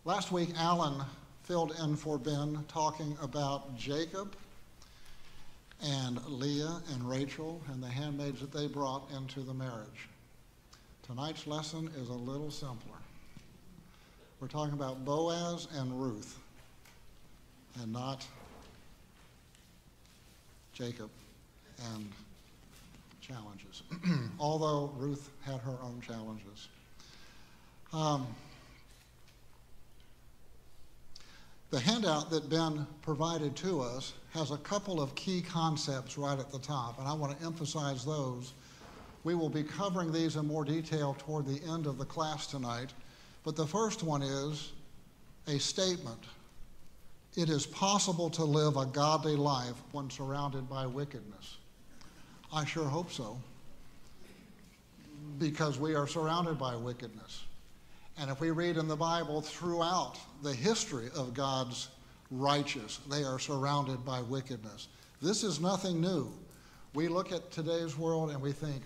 Last week, Alan filled in for Ben talking about Jacob and Leah and Rachel and the handmaids that they brought into the marriage. Tonight's lesson is a little simpler. We're talking about Boaz and Ruth and not Jacob and challenges, although Ruth had her own challenges. The handout that Ben provided to us has a couple of key concepts right at the top, and I want to emphasize those. We will be covering these in more detail toward the end of the class tonight, but the first one is a statement. It is possible to live a godly life when surrounded by wickedness. I sure hope so, because we are surrounded by wickedness. And if we read in the Bible throughout the history of God's righteous, they are surrounded by wickedness. This is nothing new. We look at today's world and we think,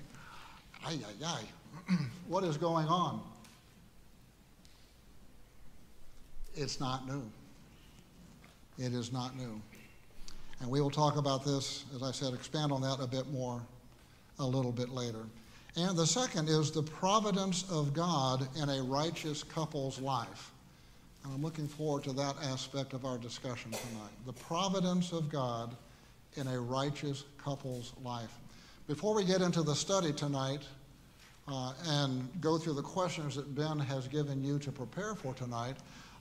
ay, ay, ay, what is going on? It's not new. It is not new. And we will talk about this, as I said, expand on that a bit more a little bit later. And the second is the providence of God in a righteous couple's life. And I'm looking forward to that aspect of our discussion tonight. The providence of God in a righteous couple's life. Before we get into the study tonight and go through the questions that Ben has given you to prepare for tonight,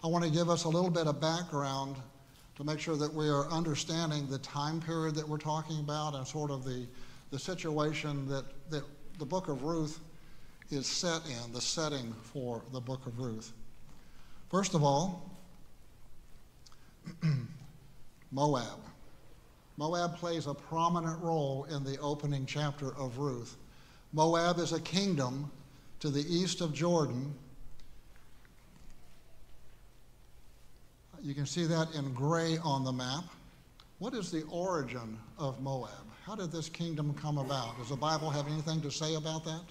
I want to give us a little bit of background to make sure that we are understanding the time period that we're talking about and sort of the situation that the book of Ruth is set in, the setting for the book of Ruth. First of all, Moab. Moab plays a prominent role in the opening chapter of Ruth. Moab is a kingdom to the east of Jordan. You can see that in gray on the map. What is the origin of Moab? How did this kingdom come about? Does the Bible have anything to say about that?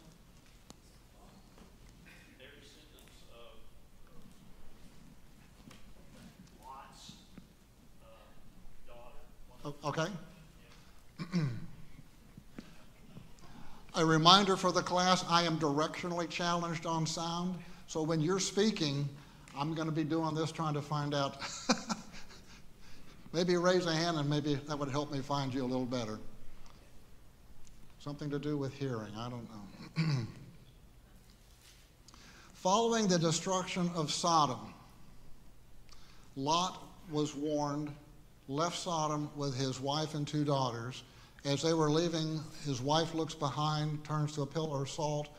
They're descendants of Lot's daughter. Okay. A reminder for the class, I am directionally challenged on sound. So when you're speaking, I'm going to be doing this, trying to find out. Maybe raise a hand and maybe that would help me find you a little better. Something to do with hearing, I don't know. Following the destruction of Sodom, Lot was warned, left Sodom with his wife and 2 daughters. As they were leaving, his wife looks behind, turns to a pillar of salt.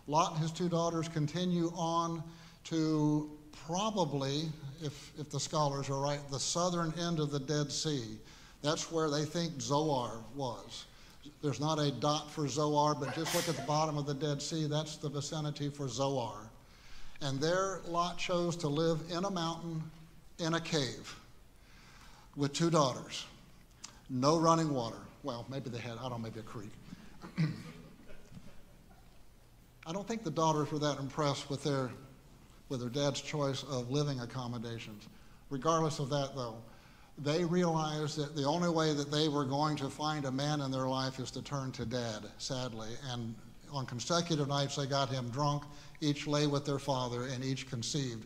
Lot and his 2 daughters continue on to probably, if the scholars are right, the southern end of the Dead Sea. That's where they think Zoar was. There's not a dot for Zoar, but just look at the bottom of the Dead Sea. That's the vicinity for Zoar. And there Lot chose to live in a mountain, in a cave, with 2 daughters. No running water. Well, maybe they had, I don't know, maybe a creek. I don't think the daughters were that impressed with their dad's choice of living accommodations. Regardless of that, though, they realized that the only way that they were going to find a man in their life is to turn to dad, sadly. And on consecutive nights, they got him drunk. Each lay with their father, and each conceived.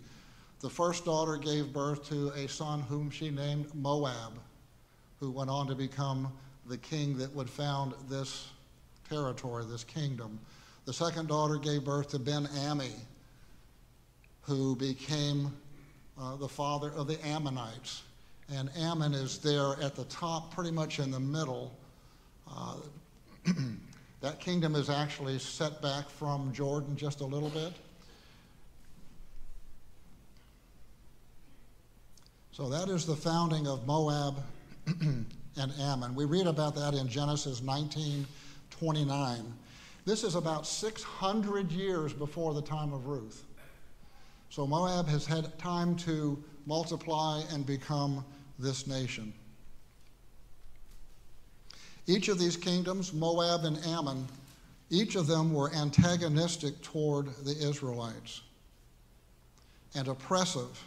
The first daughter gave birth to a son whom she named Moab, who went on to become the king that would found this territory, this kingdom. The second daughter gave birth to Ben-Ami, who became the father of the Ammonites. And Ammon is there at the top, pretty much in the middle. That kingdom is actually set back from Jordan just a little bit. So that is the founding of Moab and Ammon. We read about that in Genesis 19:29. This is about 600 years before the time of Ruth. So Moab has had time to multiply and become this nation. Each of these kingdoms, Moab and Ammon, each of them were antagonistic toward the Israelites and oppressive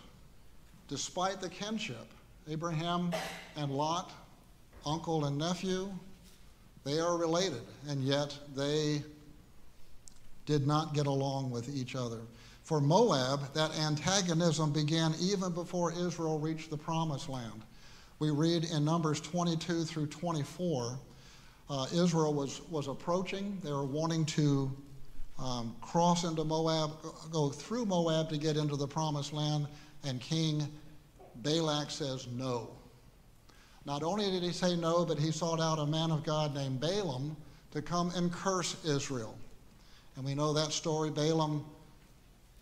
despite the kinship, Abraham and Lot, uncle and nephew, they are related, and yet they did not get along with each other. For Moab, that antagonism began even before Israel reached the Promised Land. We read in Numbers 22 through 24, Israel was approaching. They were wanting to cross into Moab, go through Moab to get into the Promised Land, and King Balak says no. Not only did he say no, but he sought out a man of God named Balaam to come and curse Israel. And we know that story. Balaam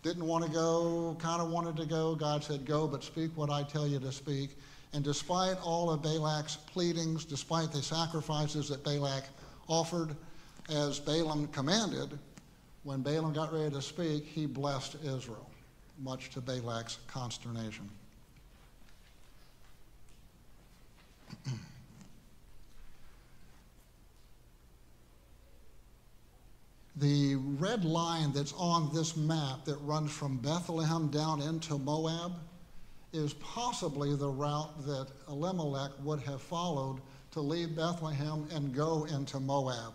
didn't want to go, kind of wanted to go. God said, go, but speak what I tell you to speak. And despite all of Balak's pleadings, despite the sacrifices that Balak offered as Balaam commanded, when Balaam got ready to speak, he blessed Israel, much to Balak's consternation. The red line that's on this map that runs from Bethlehem down into Moab is possibly the route that Elimelech would have followed to leave Bethlehem and go into Moab.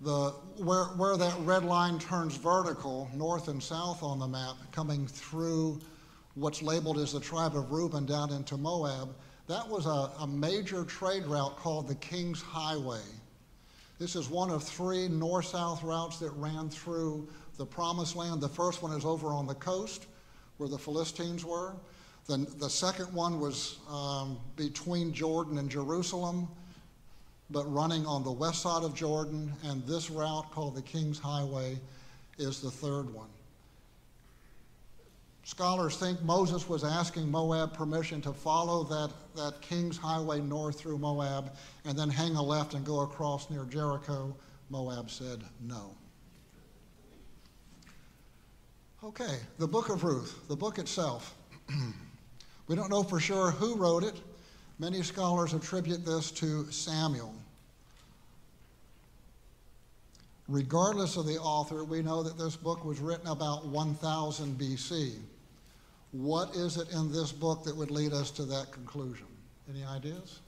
Where that red line turns vertical, north and south on the map, coming through what's labeled as the tribe of Reuben down into Moab, that was a major trade route called the King's Highway. This is one of three north-south routes that ran through the Promised Land. The first one is over on the coast where the Philistines were. The second one was between Jordan and Jerusalem, but running on the west side of Jordan. And this route, called the King's Highway, is the third one. Scholars think Moses was asking Moab permission to follow that King's Highway north through Moab and then hang a left and go across near Jericho. Moab said no. Okay, the book of Ruth, the book itself. We don't know for sure who wrote it. Many scholars attribute this to Samuel. Regardless of the author, we know that this book was written about 1000 BC. What is it in this book that would lead us to that conclusion? Any ideas?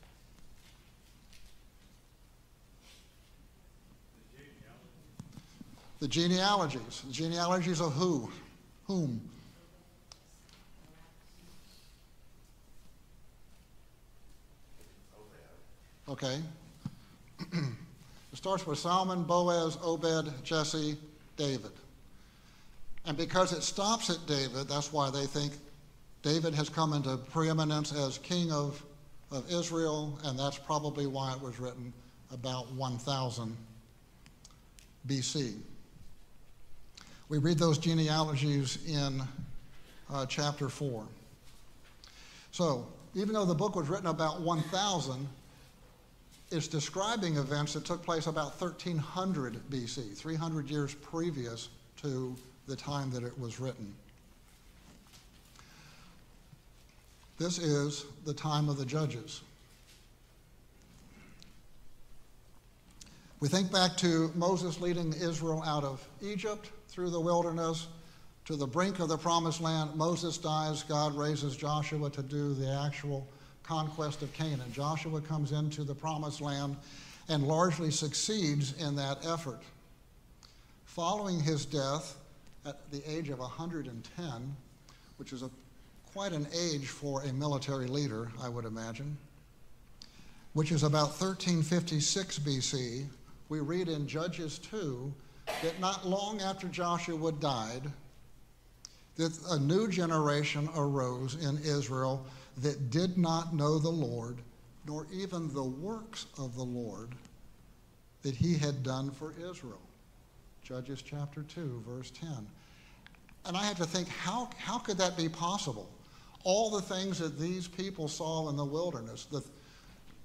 The genealogies. The genealogies of who? Whom? Okay. It starts with Salmon, Boaz, Obed, Jesse, David. And because it stops at David, that's why they think David has come into preeminence as king of Israel, and that's probably why it was written about 1000 BC. We read those genealogies in chapter 4. So, even though the book was written about 1000, it's describing events that took place about 1300 BC, 300 years previous to the time that it was written. This is the time of the judges. We think back to Moses leading Israel out of Egypt through the wilderness to the brink of the Promised Land. Moses dies. God raises Joshua to do the actual conquest of Canaan. Joshua comes into the Promised Land and largely succeeds in that effort. Following his death at the age of 110, which is quite an age for a military leader, I would imagine, which is about 1356 BC, we read in Judges 2 that not long after Joshua died, that a new generation arose in Israel that did not know the Lord, nor even the works of the Lord that he had done for Israel. Judges chapter 2, verse 10. And I had to think, how could that be possible? All the things that these people saw in the wilderness,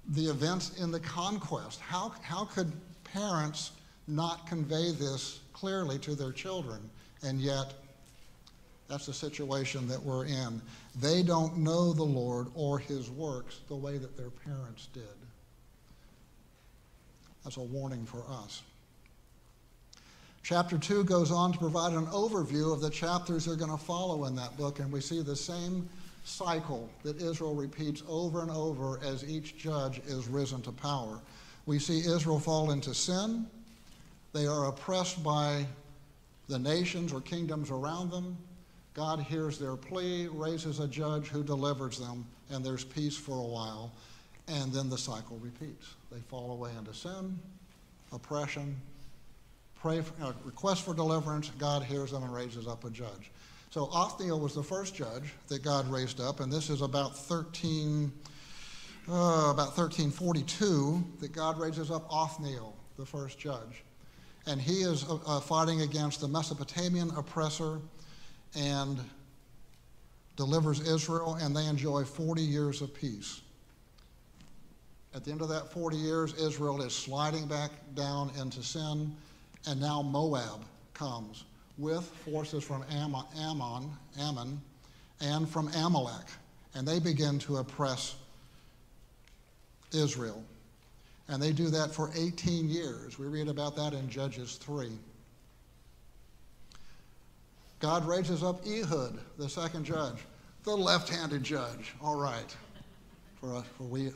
the events in the conquest, how could parents not convey this clearly to their children? And yet, that's the situation that we're in. They don't know the Lord or his works the way that their parents did. That's a warning for us. Chapter 2 goes on to provide an overview of the chapters that are going to follow in that book, and we see the same cycle that Israel repeats over and over as each judge is risen to power. We see Israel fall into sin. They are oppressed by the nations or kingdoms around them. God hears their plea, raises a judge who delivers them, and there's peace for a while, and then the cycle repeats. They fall away into sin, oppression, request for deliverance, God hears them and raises up a judge. So Othniel was the first judge that God raised up, and this is about 1342 that God raises up Othniel, the first judge. And he is fighting against the Mesopotamian oppressor and delivers Israel, and they enjoy 40 years of peace. At the end of that 40 years, Israel is sliding back down into sin, and now Moab comes with forces from Ammon, and from Amalek, and they begin to oppress Israel. And they do that for 18 years. We read about that in Judges 3. God raises up Ehud, the second judge, the left-handed judge. All right, for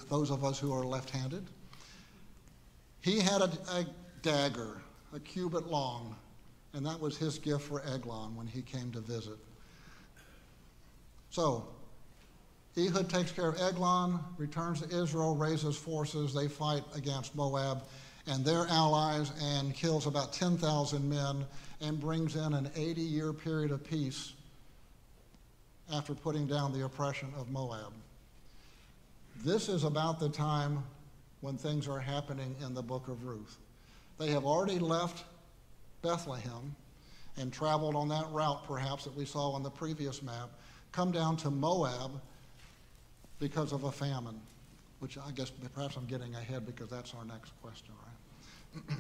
those of us who are left-handed. He had a dagger, a cubit long, and that was his gift for Eglon when he came to visit. So Ehud takes care of Eglon, returns to Israel, raises forces. They fight against Moab and their allies and kills about 10,000 men and brings in an 80-year period of peace after putting down the oppression of Moab. This is about the time when things are happening in the book of Ruth. They have already left Bethlehem and traveled on that route, perhaps, that we saw on the previous map, come down to Moab because of a famine, which I guess perhaps I'm getting ahead because that's our next question, right?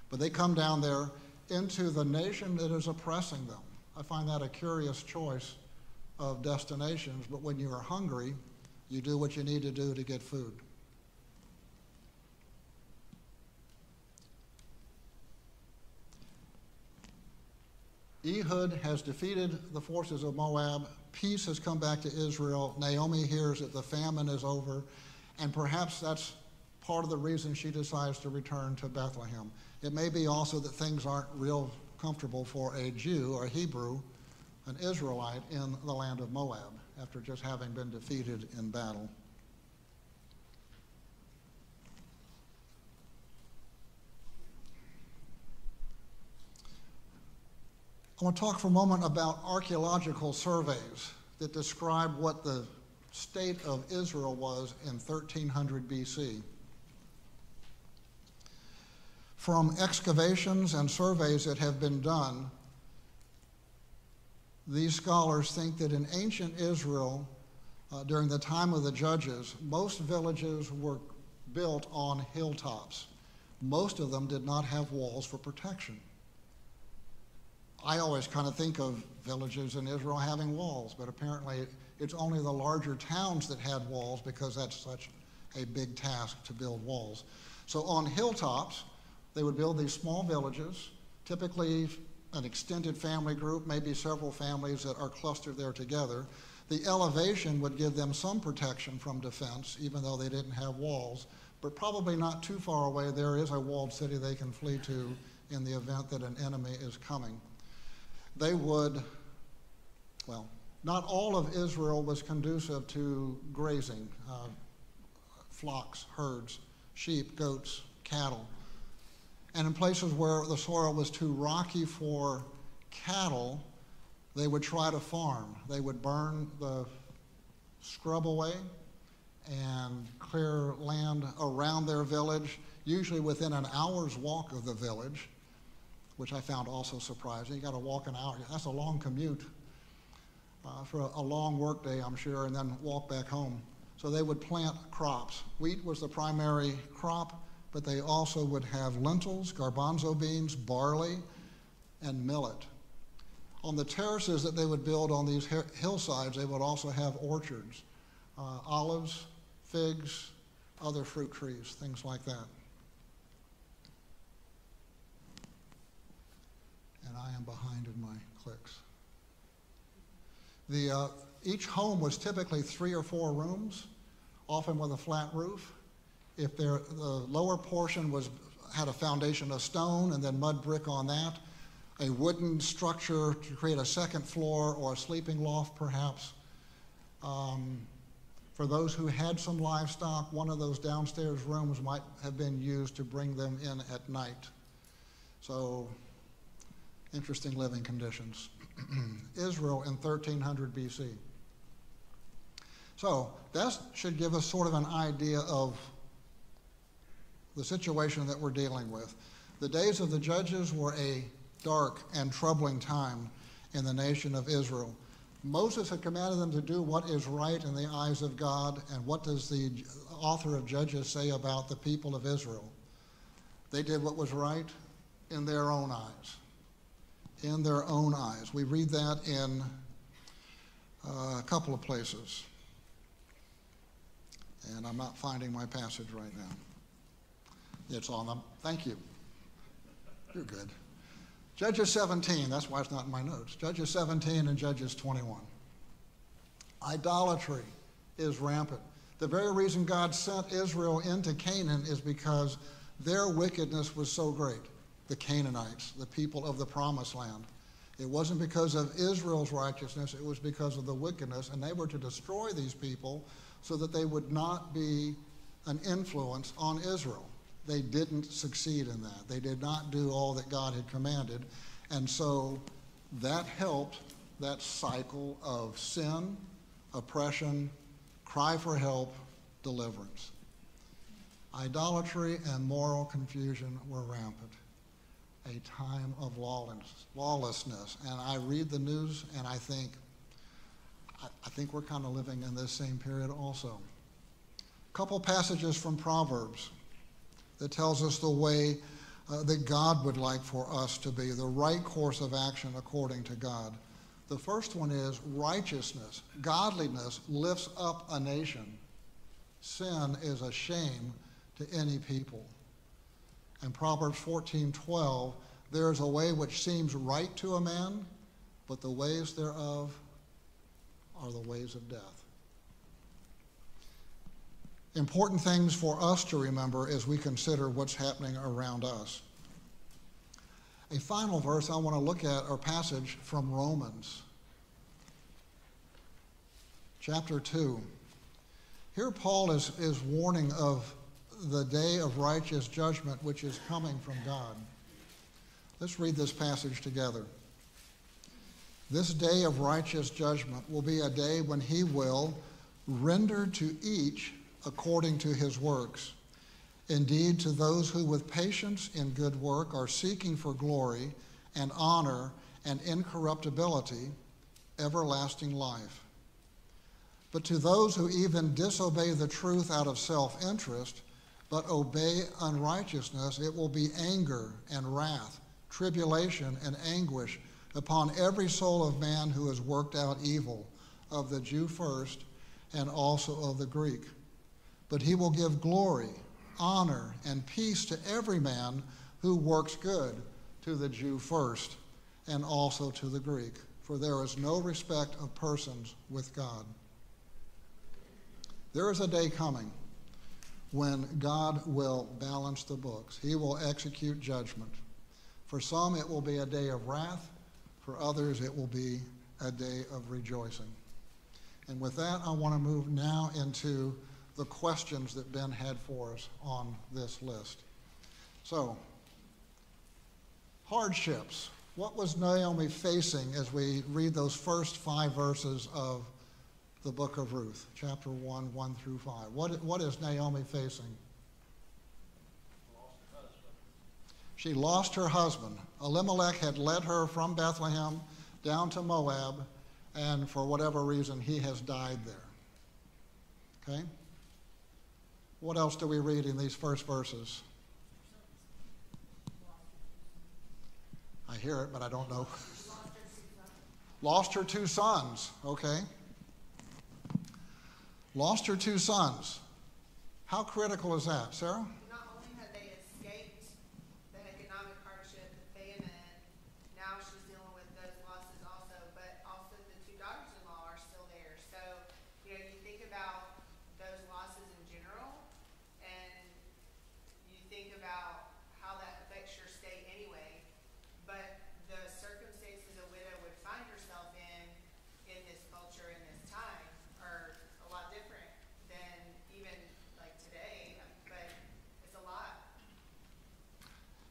But they come down there into the nation that is oppressing them. I find that a curious choice of destinations, but when you are hungry, you do what you need to do to get food. Ehud has defeated the forces of Moab. Peace has come back to Israel. Naomi hears that the famine is over, and perhaps that's part of the reason she decides to return to Bethlehem. It may be also that things aren't real comfortable for a Jew or a Hebrew, an Israelite, in the land of Moab after just having been defeated in battle. I want to talk for a moment about archaeological surveys that describe what the state of Israel was in 1300 BC. From excavations and surveys that have been done, these scholars think that in ancient Israel, during the time of the judges, most villages were built on hilltops. Most of them did not have walls for protection. I always kind of think of villages in Israel having walls, but apparently it's only the larger towns that had walls because that's such a big task to build walls. So on hilltops, they would build these small villages, typically an extended family group, maybe several families that are clustered there together. The elevation would give them some protection from defense, even though they didn't have walls, but probably not too far away there is a walled city they can flee to in the event that an enemy is coming. They would, well, not all of Israel was conducive to grazing, flocks, herds, sheep, goats, cattle. And in places where the soil was too rocky for cattle, they would try to farm. They would burn the scrub away and clear land around their village, usually within an hour's walk of the village, which I found also surprising. You got to walk an hour. That's a long commute for a long work day, I'm sure, and then walk back home. So they would plant crops. Wheat was the primary crop, but they also would have lentils, garbanzo beans, barley, and millet. On the terraces that they would build on these hillsides, they would also have orchards, olives, figs, other fruit trees, things like that. And I am behind in my clicks. each home was typically 3 or 4 rooms, often with a flat roof. If the lower portion had a foundation of stone and then mud brick on that, a wooden structure to create a second floor or a sleeping loft perhaps. For those who had some livestock, one of those downstairs rooms might have been used to bring them in at night. So, interesting living conditions. Israel in 1300 BC. So, that should give us sort of an idea of the situation that we're dealing with. The days of the judges were a dark and troubling time in the nation of Israel. Moses had commanded them to do what is right in the eyes of God, and what does the author of Judges say about the people of Israel? They did what was right in their own eyes. In their own eyes. We read that in a couple of places. And I'm not finding my passage right now. It's on them. Thank you. You're good. Judges 17, that's why it's not in my notes. Judges 17 and Judges 21. Idolatry is rampant. The very reason God sent Israel into Canaan is because their wickedness was so great. The Canaanites, the people of the promised land. It wasn't because of Israel's righteousness, it was because of the wickedness, and they were to destroy these people so that they would not be an influence on Israel. They didn't succeed in that. They did not do all that God had commanded. And so that helped that cycle of sin, oppression, cry for help, deliverance. Idolatry and moral confusion were rampant. A time of lawlessness. And I read the news and I think we're kind of living in this same period also. A couple passages from Proverbs that tells us the way that God would like for us to be, the right course of action according to God. The first one is righteousness. Godliness lifts up a nation. Sin is a shame to any people. And Proverbs 14:12, there is a way which seems right to a man, but the ways thereof are the ways of death. Important things for us to remember as we consider what's happening around us. A final verse I want to look at, or passage from Romans, chapter 2. Here Paul is warning of the day of righteous judgment which is coming from God. Let's read this passage together. This day of righteous judgment will be a day when he will render to each according to his works. Indeed, to those who with patience in good work are seeking for glory and honor and incorruptibility, everlasting life. But to those who even disobey the truth out of self-interest, but obey unrighteousness, it will be anger and wrath, tribulation and anguish upon every soul of man who has worked out evil, of the Jew first, and also of the Greek. But he will give glory, honor, and peace to every man who works good, to the Jew first, and also to the Greek. For there is no respect of persons with God. There is a day coming when God will balance the books. He will execute judgment. For some, it will be a day of wrath. For others, it will be a day of rejoicing. And with that, I want to move now into the questions that Ben had for us on this list. So, hardships. What was Naomi facing as we read those first 5 verses of the book of Ruth, chapter 1, 1 through 5? What is Naomi facing? Lost her husband. She lost her husband. Elimelech had led her from Bethlehem down to Moab, and for whatever reason, he has died there. Okay? What else do we read in these first verses? I hear it, but I don't know. Lost her 2 sons. Okay. Lost her 2 sons. How critical is that, Sarah? Not only had they escaped the economic hardship, the famine, now she's dealing with those losses also, but also the 2 daughters-in-law are still there.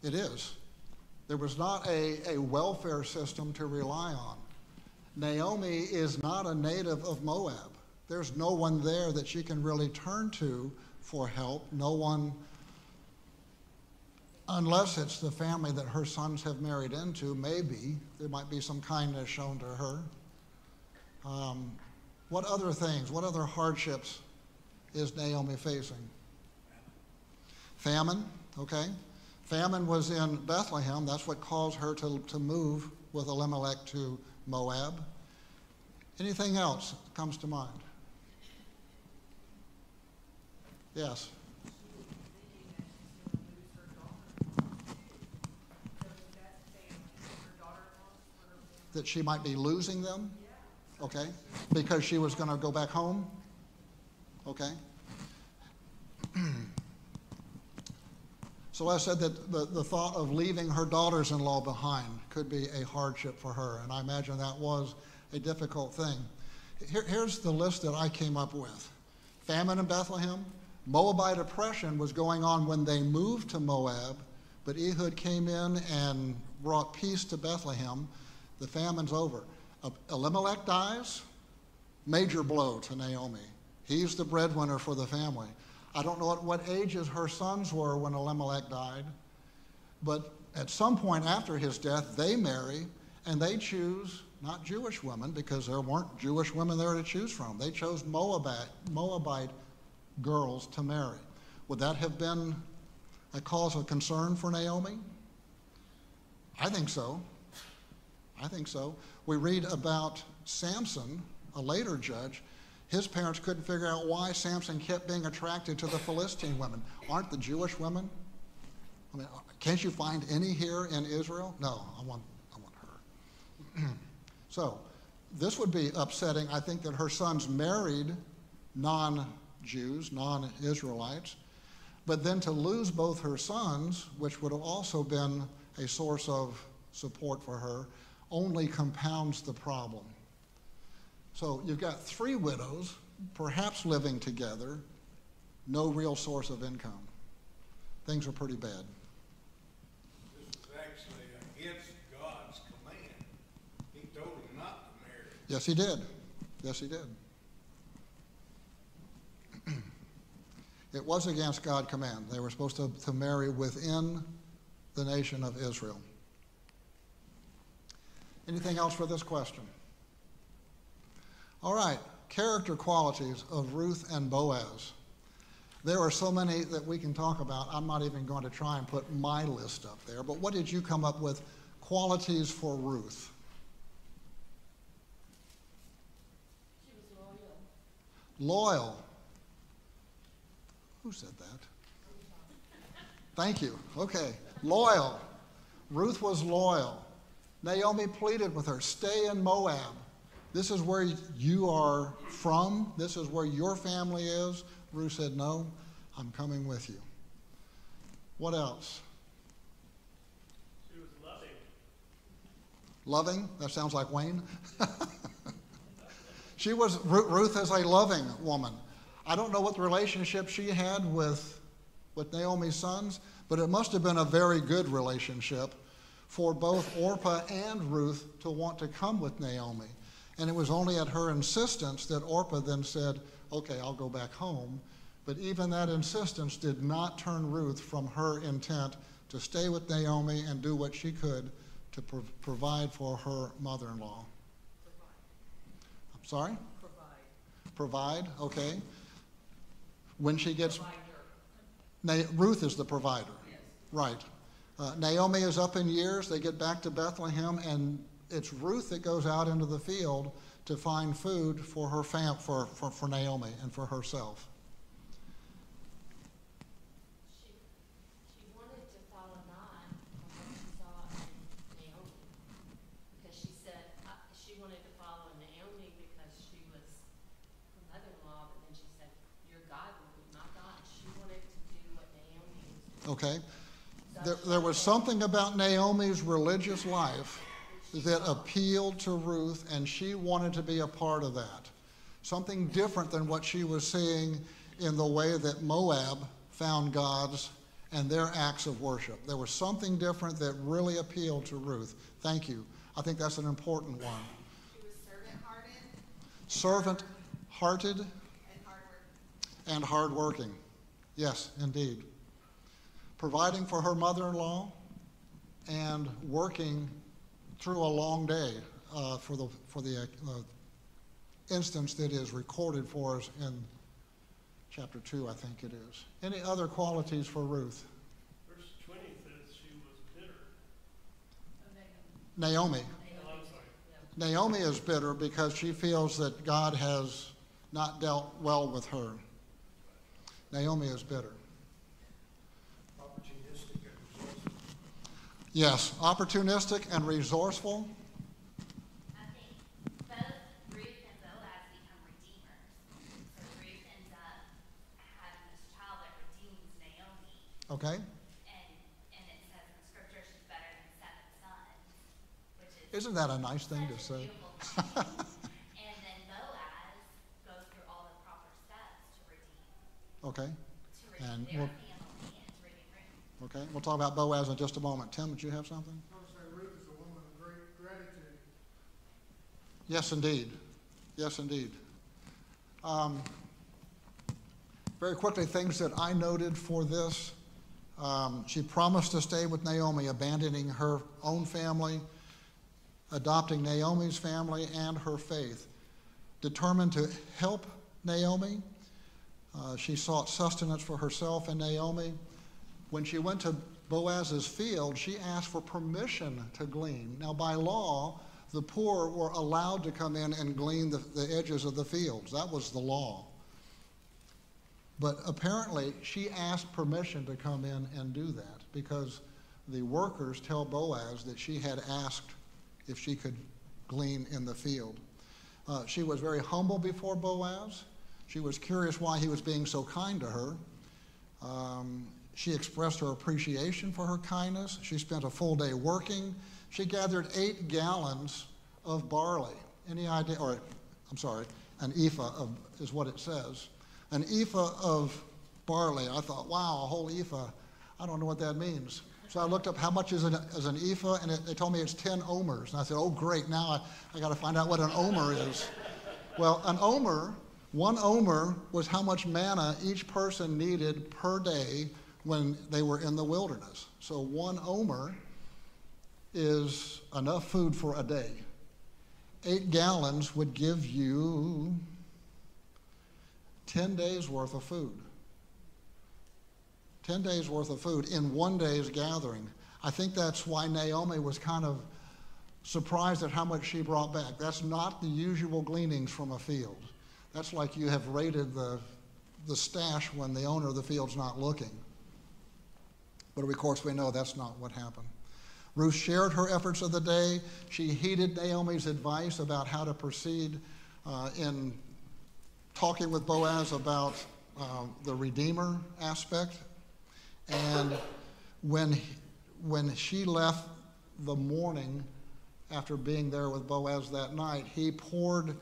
It is. There was not a welfare system to rely on. Naomi is not a native of Moab. There's no one there that she can really turn to for help. No one, unless it's the family that her sons have married into, maybe there might be some kindness shown to her. What other things, what other hardships is Naomi facing? Famine, okay. Famine was in Bethlehem. That's what caused her to move with Elimelech to Moab. Anything else comes to mind? Yes. That she might be losing them? Okay. Because she was going to go back home? Okay. So I said that the thought of leaving her daughters-in-law behind could be a hardship for her, and I imagine that was a difficult thing. Here's the list that I came up with. Famine in Bethlehem. Moabite oppression was going on when they moved to Moab, but Ehud came in and brought peace to Bethlehem. The famine's over. Elimelech dies, major blow to Naomi. He's the breadwinner for the family. I don't know at what ages her sons were when Elimelech died, but at some point after his death, they marry, and they choose not Jewish women, because there weren't Jewish women there to choose from. They chose Moabite girls to marry. Would that have been a cause of concern for Naomi? I think so. I think so. We read about Samson, a later judge. His parents couldn't figure out why Samson kept being attracted to the Philistine women. Aren't the Jewish women? I mean, can't you find any here in Israel? No, I want her. So this would be upsetting. I think that her sons married non-Jews, non-Israelites, but then to lose both her sons, which would have also been a source of support for her, only compounds the problem. So you've got 3 widows, perhaps living together, no real source of income. Things are pretty bad. This is actually against God's command. He told him not to marry. Yes, he did. Yes, he did. It was against God's command. They were supposed to marry within the nation of Israel. Anything else for this question? All right, character qualities of Ruth and Boaz. There are so many that we can talk about. I'm not even going to try and put my list up there, but what did you come up with? Qualities for Ruth. She was loyal. Loyal. Who said that? Thank you. Okay. Loyal. Ruth was loyal. Naomi pleaded with her, stay in Moab. This is where you are from. This is where your family is. Ruth said, no, I'm coming with you. What else? She was loving. Loving? That sounds like Wayne. Ruth is a loving woman. I don't know what the relationship she had with Naomi's sons, but it must have been a very good relationship for both Orpah and Ruth to want to come with Naomi. And it was only at her insistence that Orpah then said, okay, I'll go back home. But even that insistence did not turn Ruth from her intent to stay with Naomi and do what she could to provide for her mother-in-law. I'm sorry? Provide, okay. When she gets... Ruth is the provider. Yes. Right. Naomi is up in years. They get back to Bethlehem, and it's Ruth that goes out into the field to find food for her for Naomi and for herself. She wanted to follow God from what she saw in Naomi, because she said she wanted to follow Naomi because she was her mother-in-law, but then she said, "Your God will be my God." She wanted to do what Naomi was doing. Okay. There was something about Naomi's religious life that appealed to Ruth, and she wanted to be a part of that. Something different than what she was seeing in the way that Moab found gods and their acts of worship. There was something different that really appealed to Ruth. Thank you. I think that's an important one. She was servant-hearted. Servant-hearted And hardworking. and hardworking. Yes, indeed. Providing for her mother-in-law and working through a long day for the instance that is recorded for us in chapter 2, I think it is. Any other qualities for Ruth? Verse 20 says she was bitter. Naomi. Oh, I'm sorry. Naomi is bitter because she feels that God has not dealt well with her. Naomi is bitter. Opportunistic and resourceful. Yes, opportunistic and resourceful. I think both Ruth and Boaz become redeemers. So Ruth ends up having this child that redeems Naomi. Okay. And it says in the scripture she's better than 7 sons, which is Isn't that a nice thing to such a say? beautiful thing. And then Boaz goes through all the proper steps to redeem Okay. And their we'll- family and to redeem Ruth. Okay. We'll talk about Boaz in just a moment. Tim, did you have something? I would say Ruth is a woman of great gratitude. Yes, indeed. Yes, indeed. Very quickly, things that I noted for this. She promised to stay with Naomi, abandoning her own family, adopting Naomi's family and her faith. Determined to help Naomi, she sought sustenance for herself and Naomi. When she went to Boaz's field, she asked for permission to glean. Now, by law, the poor were allowed to come in and glean the edges of the fields. That was the law. But apparently, she asked permission to come in and do that because the workers tell Boaz that she had asked if she could glean in the field. She was very humble before Boaz. She was curious why he was being so kind to her. She expressed her appreciation for her kindness. She spent a full day working. She gathered 8 gallons of barley. Any idea, or I'm sorry, an ephah is what it says. An ephah of barley. I thought, wow, a whole ephah. I don't know what that means. So I looked up how much is an ephah, and they told me it's 10 omers. And I said, oh, great, now I got to find out what an omer is. Well, one omer was how much manna each person needed per day when they were in the wilderness. So 1 omer is enough food for a day. 8 gallons would give you 10 days worth of food. 10 days worth of food in one day's gathering. I think that's why Naomi was kind of surprised at how much she brought back. That's not the usual gleanings from a field. That's like you have raided the stash when the owner of the field's not looking. But of course we know that's not what happened. Ruth shared her efforts of the day. She heeded Naomi's advice about how to proceed in talking with Boaz about the Redeemer aspect. And when she left the morning after being there with Boaz that night, he poured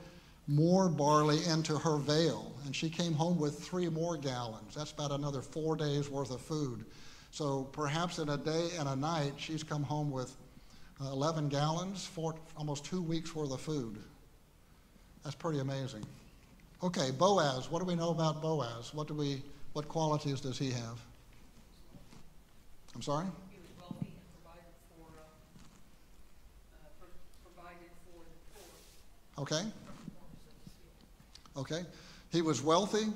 more barley into her veil, and she came home with 3 more gallons. That's about another 4 days worth of food. So perhaps in a day and a night, she's come home with 11 gallons, almost 2 weeks worth of food. That's pretty amazing. Okay, Boaz. What do we know about Boaz? What qualities does he have? I'm sorry? He was wealthy and provided for the poor. Okay. Okay. He was wealthy.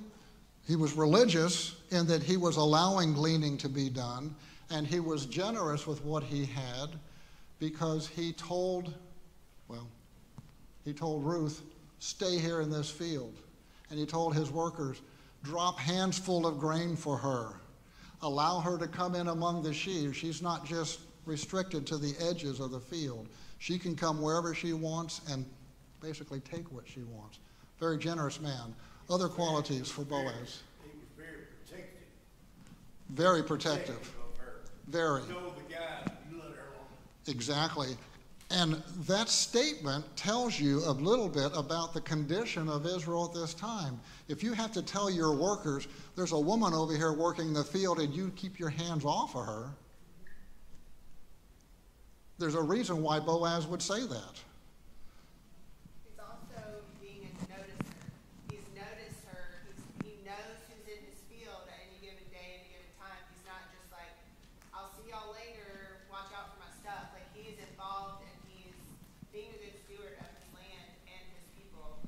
He was religious in that he was allowing gleaning to be done, and he was generous with what he had because he told Ruth, stay here in this field. And he told his workers, drop hands full of grain for her. Allow her to come in among the sheaves. She's not just restricted to the edges of the field. She can come wherever she wants and basically take what she wants. Very generous man. Other qualities for Boaz. He was very protective. Very protective. Of her. Very. You know the guy, you let her alone. Exactly. And that statement tells you a little bit about the condition of Israel at this time. If you have to tell your workers, there's a woman over here working the field and you keep your hands off of her, there's a reason why Boaz would say that. He's also being a noticer. He's noticed her. He knows who's in his field at any given day, any given time. He's not just like, I'll see y'all later, watch out for my stuff. Like, he's involved and he's being a good steward of his land and his people.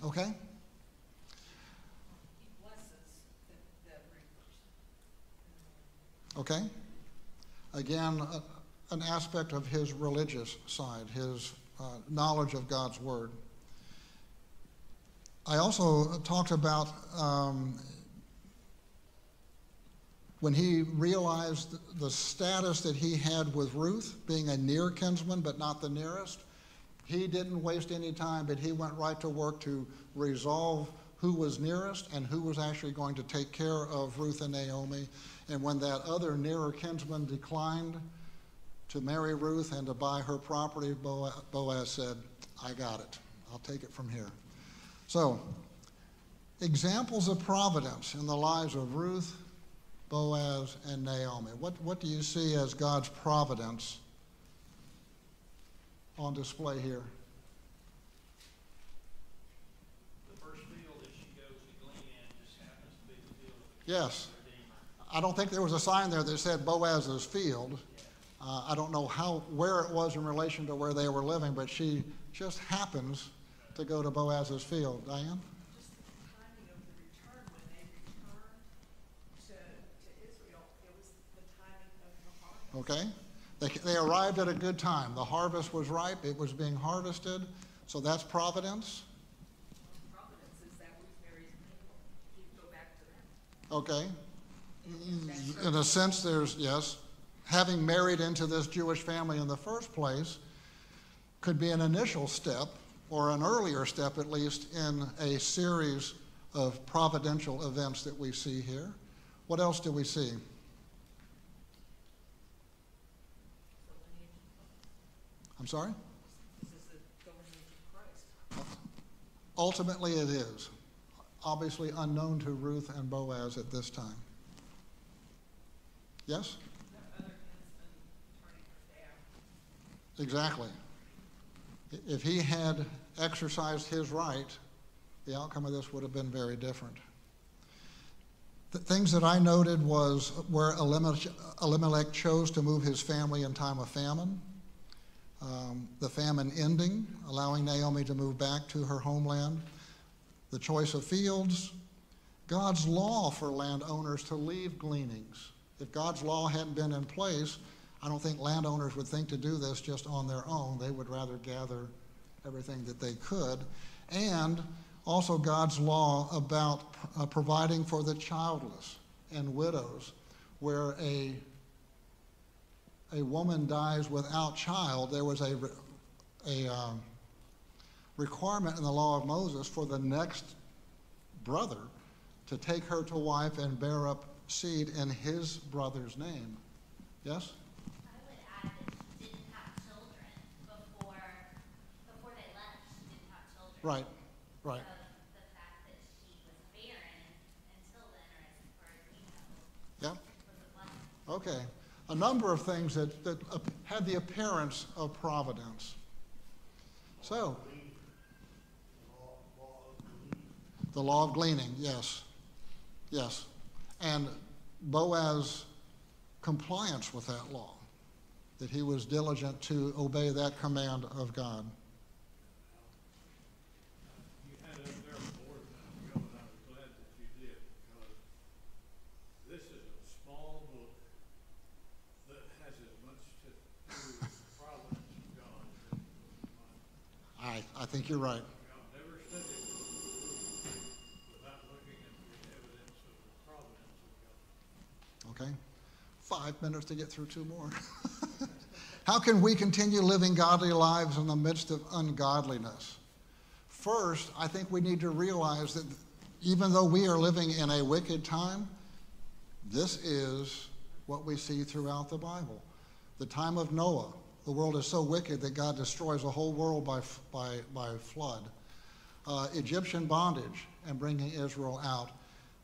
Okay? He blesses the reapers. Okay? Again, an aspect of his religious side, his knowledge of God's word. I also talked about when he realized the status that he had with Ruth, being a near kinsman but not the nearest. He didn't waste any time, but he went right to work to resolve who was nearest and who was actually going to take care of Ruth and Naomi. And when that other nearer kinsman declined to marry Ruth and to buy her property, Boaz said, I got it. I'll take it from here. So, examples of providence in the lives of Ruth, Boaz, and Naomi. What do you see as God's providence on display here? The first field that she goes to glean in just happens to be the field of the Yes. Redeemer. I don't think there was a sign there that said Boaz's field. I don't know where it was in relation to where they were living, but she just happens to go to Boaz's field. Diane? Just the timing of the return, when they returned to Israel, it was the timing of the harvest. Okay. They arrived at a good time. The harvest was ripe. It was being harvested. So that's providence. Providence is that Ruth marries Naomi. You go back to that. Okay. In a sense, yes. Having married into this Jewish family in the first place could be an initial step, or an earlier step at least, in a series of providential events that we see here. What else do we see? I'm sorry? This is the lineage of Christ. Ultimately, it is. Obviously unknown to Ruth and Boaz at this time. Yes? The other kinsman turning her down. Exactly. If he had exercised his right, the outcome of this would have been very different. The things that I noted was where Elimelech chose to move his family in time of famine, the famine ending, allowing Naomi to move back to her homeland, the choice of fields, God's law for landowners to leave gleanings. If God's law hadn't been in place, I don't think landowners would think to do this just on their own. They would rather gather everything that they could. And also God's law about providing for the childless and widows, where a woman dies without child. There was a requirement in the law of Moses for the next brother to take her to wife and bear up seed in his brother's name. Yes? I would add that she didn't have children before they left. She didn't have children. Right, right. So the fact that she was barren until then, or as far as we know, Yep. was a blessing. Okay. A number of things that had the appearance of providence. So, the law of gleaning, yes. Yes. And Boaz's compliance with that law, that he was diligent to obey that command of God. You had it up there before time ago, and I was glad that you did, because this is a small book that has as much to do with the providence of God as I think you're right. I've never studied it without looking at the evidence of the providence of God. Okay. 5 minutes to get through 2 more. How can we continue living godly lives in the midst of ungodliness? First, I think we need to realize that even though we are living in a wicked time, this is what we see throughout the Bible. The time of Noah. The world is so wicked that God destroys the whole world by flood. Egyptian bondage and bringing Israel out.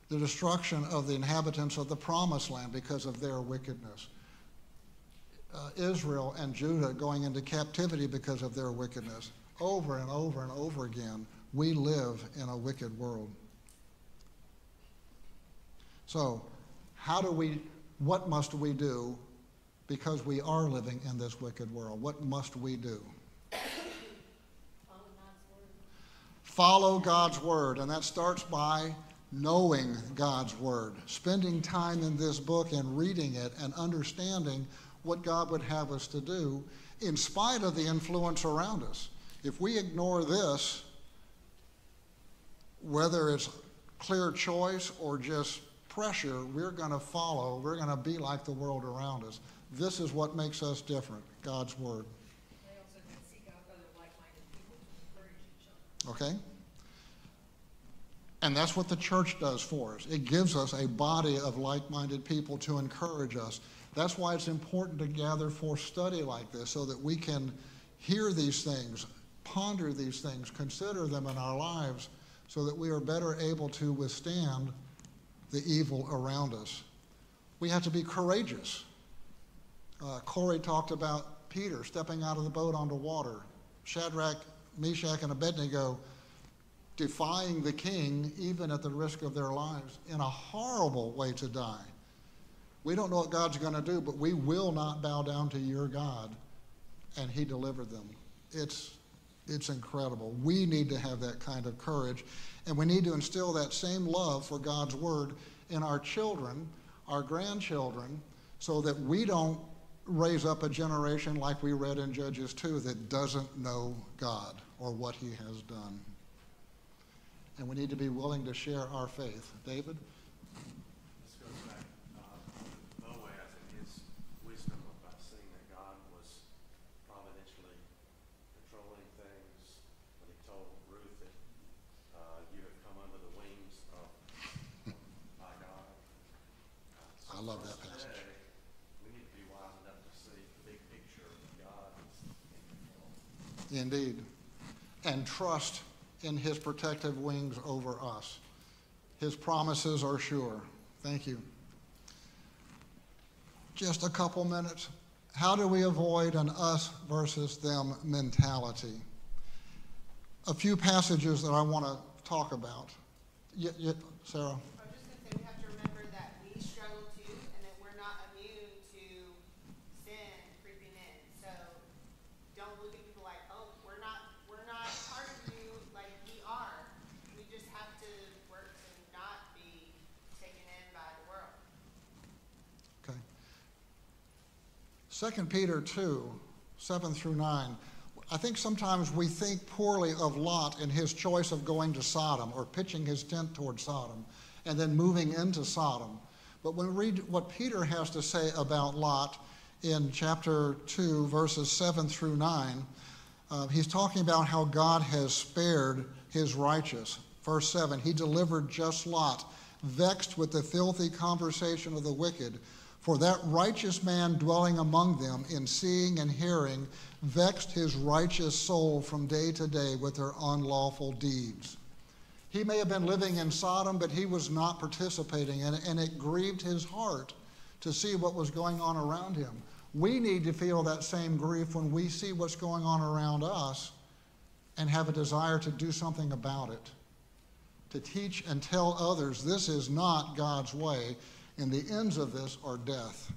The destruction of the inhabitants of the promised land because of their wickedness. Israel and Judah going into captivity because of their wickedness. Over and over and over again, we live in a wicked world. So, what must we do because we are living in this wicked world? What must we do? Follow God's word, and that starts by knowing God's word, spending time in this book and reading it and understanding what God would have us to do in spite of the influence around us. If we ignore this, whether it's clear choice or just pressure, we're going to be like the world around us. This is what makes us different, God's word. They also can seek out other like-minded people to encourage each other. Okay? And that's what the church does for us. It gives us a body of like-minded people to encourage us. That's why it's important to gather for study like this, so that we can hear these things, ponder these things, consider them in our lives, so that we are better able to withstand the evil around us. We have to be courageous. Corey talked about Peter stepping out of the boat onto water. Shadrach, Meshach, and Abednego defying the king, even at the risk of their lives, in a horrible way to die. We don't know what God's going to do, but we will not bow down to your God. And he delivered them. It's incredible. We need to have that kind of courage, and we need to instill that same love for God's word in our children, our grandchildren, so that we don't raise up a generation like we read in Judges 2 that doesn't know God or what he has done. And we need to be willing to share our faith. David? This goes back to Boaz and his wisdom about seeing that God was providentially controlling things when he told Ruth that you have come under the wings of my God. I love that passage. Today, we need to be wise enough to see the big picture of God is in control. Indeed. And trust in his protective wings over us. His promises are sure. Thank you. Just a couple minutes. How do we avoid an us versus them mentality? A few passages that I want to talk about. Sarah? I was just going to say, we have to remember that we struggle too, and that we're not immune to sin creeping in. So don't look at people like, oh, we're not part of you like we are. We just have to work to not be taken in by the world. Okay. 2 Peter 2, 7 through 9. I think sometimes we think poorly of Lot in his choice of going to Sodom or pitching his tent toward Sodom and then moving into Sodom. But when we read what Peter has to say about Lot in chapter 2, verses 7 through 9, he's talking about how God has spared his righteous. Verse 7, he delivered just Lot, vexed with the filthy conversation of the wicked. For that righteous man dwelling among them in seeing and hearing vexed his righteous soul from day to day with their unlawful deeds. He may have been living in Sodom, but he was not participating in it, and it grieved his heart to see what was going on around him. We need to feel that same grief when we see what's going on around us and have a desire to do something about it, to teach and tell others this is not God's way, and the ends of this are death.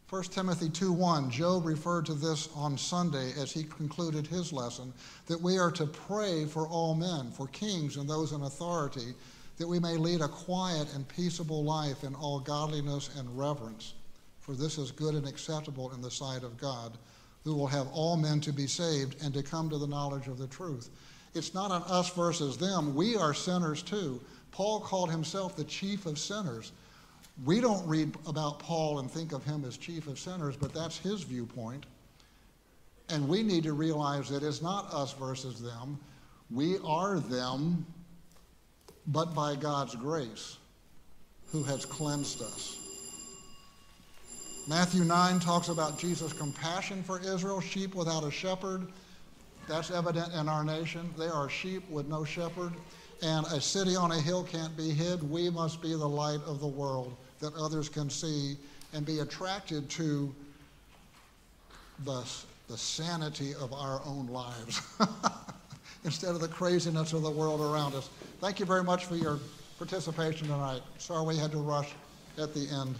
1 Timothy 2:1, Job referred to this on Sunday as he concluded his lesson, that we are to pray for all men, for kings and those in authority, that we may lead a quiet and peaceable life in all godliness and reverence. For this is good and acceptable in the sight of God, who will have all men to be saved and to come to the knowledge of the truth. It's not an us versus them. We are sinners too. Paul called himself the chief of sinners. We don't read about Paul and think of him as chief of sinners, but that's his viewpoint. And we need to realize that it's not us versus them. We are them, but by God's grace, who has cleansed us. Matthew 9 talks about Jesus' compassion for Israel, sheep without a shepherd. That's evident in our nation. They are sheep with no shepherd. And a city on a hill can't be hid. We must be the light of the world that others can see and be attracted to the sanity of our own lives instead of the craziness of the world around us. Thank you very much for your participation tonight. Sorry we had to rush at the end.